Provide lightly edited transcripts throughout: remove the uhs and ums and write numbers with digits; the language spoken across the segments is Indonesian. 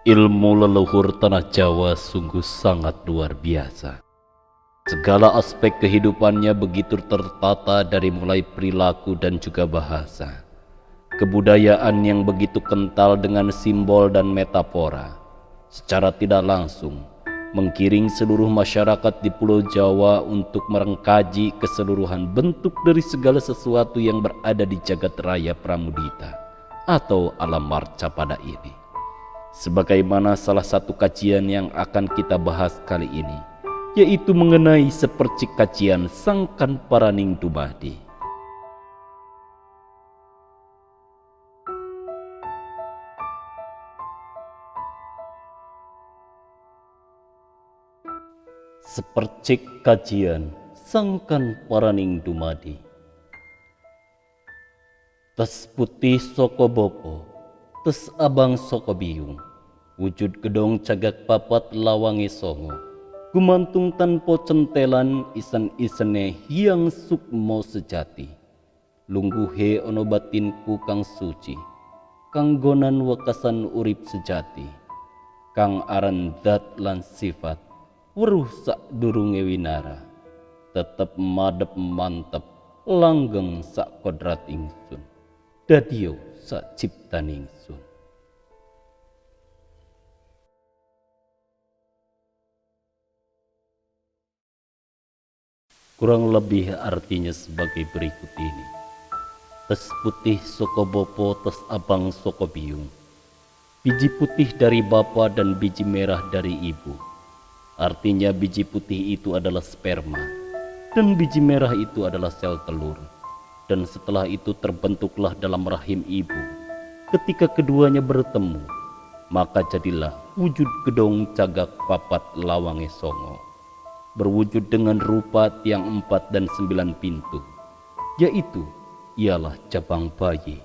Ilmu leluhur tanah Jawa sungguh sangat luar biasa. Segala aspek kehidupannya begitu tertata dari mulai perilaku dan juga bahasa. Kebudayaan yang begitu kental dengan simbol dan metafora, secara tidak langsung menggiring seluruh masyarakat di Pulau Jawa untuk merengkaji keseluruhan bentuk dari segala sesuatu yang berada di jagat raya Pramudita atau alam marca pada ini. Sebagaimana salah satu kajian yang akan kita bahas kali ini, yaitu mengenai sepercik kajian Sangkan Paraning Dumadi. Sepercik kajian Sangkan Paraning Dumadi. Tes putih soko bopo, tes abang soko biung, wujud gedong cagak papat lawangi songo, gumantung tanpo centelan isen-isene hiang sukmo sejati, lungguhe ono batinku kang suci, kang gonan wekasan urip sejati, kang aran dat lan sifat, weruh sak durunge winara, tetep madep mantep, langgeng sak kodrat ingsun, dadio sak ciptan ingsun. Kurang lebih artinya sebagai berikut ini. Tes putih soko bopo, tes abang soko biung. Biji putih dari bapa dan biji merah dari ibu. Artinya biji putih itu adalah sperma dan biji merah itu adalah sel telur. Dan setelah itu terbentuklah dalam rahim ibu. Ketika keduanya bertemu, maka jadilah wujud gedong cagak papat lawange songo, berwujud dengan rupa tiang 4 dan 9 pintu, yaitu ialah cabang bayi.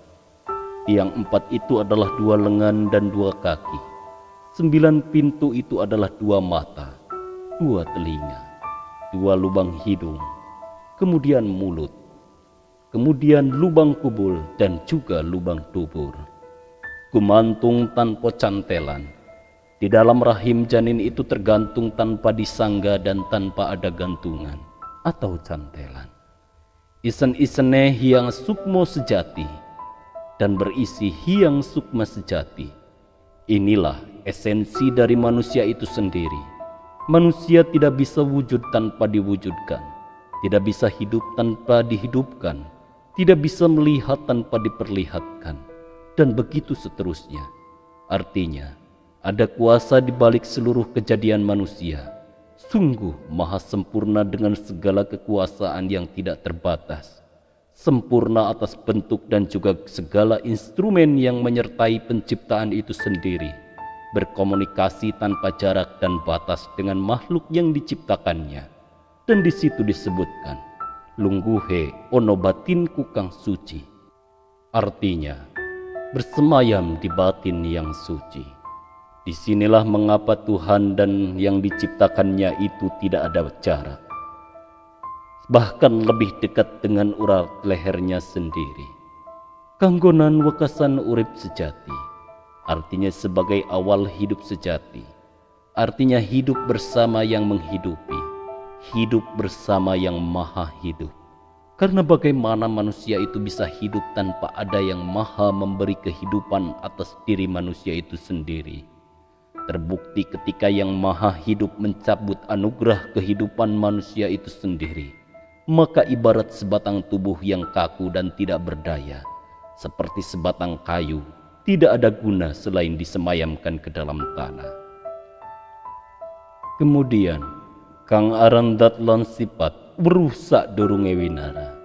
Tiang 4 itu adalah 2 lengan dan 2 kaki. 9 pintu itu adalah 2 mata, 2 telinga, 2 lubang hidung, kemudian mulut, kemudian lubang kubul dan juga lubang dubur. Gumantung tanpa cantelan. Di dalam rahim janin itu tergantung tanpa disangga dan tanpa ada gantungan atau cantelan. Isen-isene hiang sukmo sejati dan berisi hiang sukma sejati. Inilah esensi dari manusia itu sendiri. Manusia tidak bisa wujud tanpa diwujudkan, tidak bisa hidup tanpa dihidupkan, tidak bisa melihat tanpa diperlihatkan, dan begitu seterusnya. Artinya, ada kuasa di balik seluruh kejadian manusia, sungguh maha sempurna dengan segala kekuasaan yang tidak terbatas, sempurna atas bentuk dan juga segala instrumen yang menyertai penciptaan itu sendiri, berkomunikasi tanpa jarak dan batas dengan makhluk yang diciptakannya. Dan di situ disebutkan, lungguhe ono batinku kang suci, artinya bersemayam di batin yang suci. Disinilah mengapa Tuhan dan yang diciptakannya itu tidak ada jarak, bahkan lebih dekat dengan urat lehernya sendiri. Kanggonan wekasan urip sejati, artinya sebagai awal hidup sejati, artinya hidup bersama yang menghidupi, hidup bersama yang maha hidup. Karena bagaimana manusia itu bisa hidup tanpa ada yang maha memberi kehidupan atas diri manusia itu sendiri. Terbukti ketika yang maha hidup mencabut anugerah kehidupan manusia itu sendiri, maka ibarat sebatang tubuh yang kaku dan tidak berdaya, seperti sebatang kayu, tidak ada guna selain disemayamkan ke dalam tanah. Kemudian, kang aran dat lan sifat berusak durunge winara.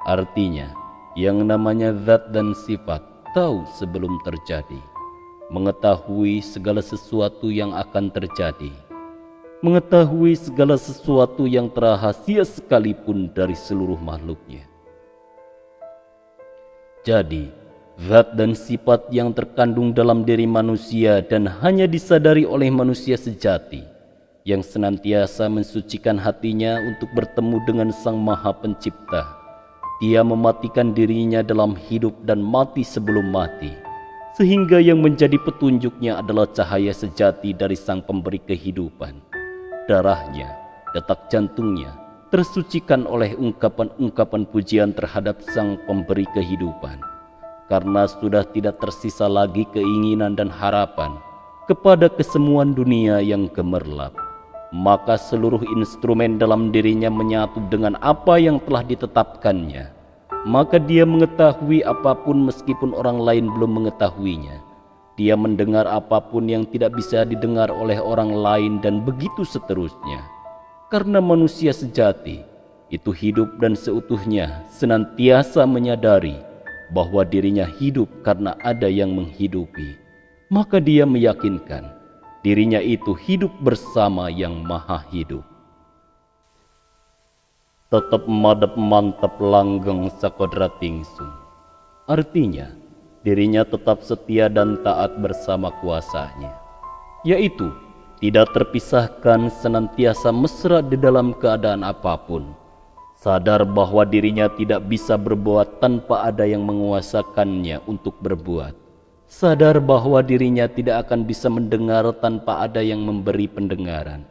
Artinya, yang namanya zat dan sifat tahu sebelum terjadi, mengetahui segala sesuatu yang akan terjadi, mengetahui segala sesuatu yang terahasia sekalipun dari seluruh makhluknya. Jadi, zat dan sifat yang terkandung dalam diri manusia dan hanya disadari oleh manusia sejati, yang senantiasa mensucikan hatinya untuk bertemu dengan Sang Maha Pencipta. Dia mematikan dirinya dalam hidup dan mati sebelum mati, sehingga yang menjadi petunjuknya adalah cahaya sejati dari Sang Pemberi kehidupan. Darahnya, detak jantungnya, tersucikan oleh ungkapan-ungkapan pujian terhadap Sang Pemberi kehidupan. Karena sudah tidak tersisa lagi keinginan dan harapan kepada kesemuan dunia yang gemerlap, maka seluruh instrumen dalam dirinya menyatu dengan apa yang telah ditetapkannya. Maka dia mengetahui apapun meskipun orang lain belum mengetahuinya. Dia mendengar apapun yang tidak bisa didengar oleh orang lain, dan begitu seterusnya. Karena manusia sejati itu hidup dan seutuhnya senantiasa menyadari bahwa dirinya hidup karena ada yang menghidupi. Maka dia meyakinkan dirinya itu hidup bersama yang maha hidup. Tetap madep mantap langgeng sakodrating sun. Artinya, dirinya tetap setia dan taat bersama kuasanya, yaitu tidak terpisahkan, senantiasa mesra di dalam keadaan apapun. Sadar bahwa dirinya tidak bisa berbuat tanpa ada yang menguasakannya untuk berbuat. Sadar bahwa dirinya tidak akan bisa mendengar tanpa ada yang memberi pendengaran.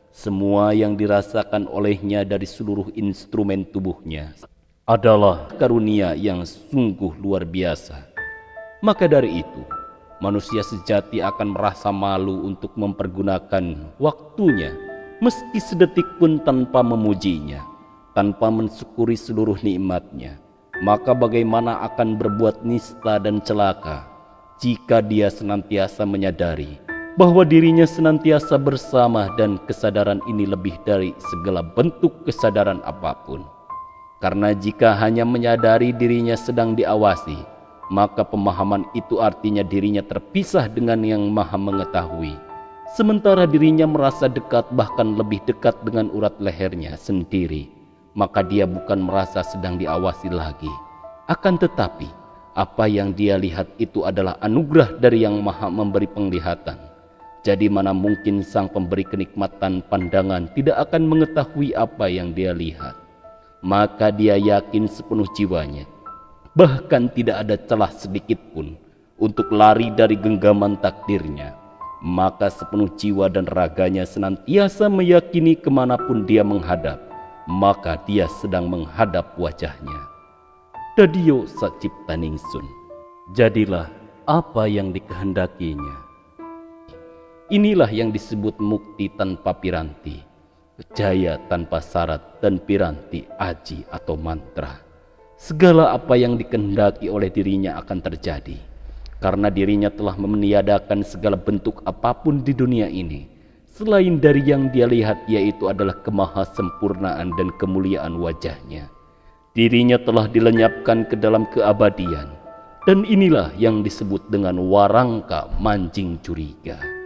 Semua yang dirasakan olehnya dari seluruh instrumen tubuhnya adalah karunia yang sungguh luar biasa. Maka dari itu, manusia sejati akan merasa malu untuk mempergunakan waktunya, meski sedetik pun tanpa memujinya, tanpa mensyukuri seluruh nikmatnya. Maka bagaimana akan berbuat nista dan celaka jika dia senantiasa menyadari bahwa dirinya senantiasa bersama, dan kesadaran ini lebih dari segala bentuk kesadaran apapun. Karena jika hanya menyadari dirinya sedang diawasi, maka pemahaman itu artinya dirinya terpisah dengan yang maha mengetahui. Sementara dirinya merasa dekat, bahkan lebih dekat dengan urat lehernya sendiri, maka dia bukan merasa sedang diawasi lagi. Akan tetapi, apa yang dia lihat itu adalah anugerah dari yang maha memberi penglihatan. Jadi mana mungkin Sang Pemberi kenikmatan pandangan tidak akan mengetahui apa yang dia lihat. Maka dia yakin sepenuh jiwanya, bahkan tidak ada celah sedikit pun untuk lari dari genggaman takdirnya. Maka sepenuh jiwa dan raganya senantiasa meyakini kemanapun dia menghadap, maka dia sedang menghadap wajahnya. Dadya saciptaning sun, jadilah apa yang dikehendakinya. Inilah yang disebut mukti tanpa piranti, jaya tanpa syarat, dan piranti aji atau mantra. Segala apa yang dikehendaki oleh dirinya akan terjadi, karena dirinya telah meniadakan segala bentuk apapun di dunia ini selain dari yang dia lihat, yaitu adalah kemahasempurnaan dan kemuliaan wajahnya. Dirinya telah dilenyapkan ke dalam keabadian, dan inilah yang disebut dengan warangka mancing curiga.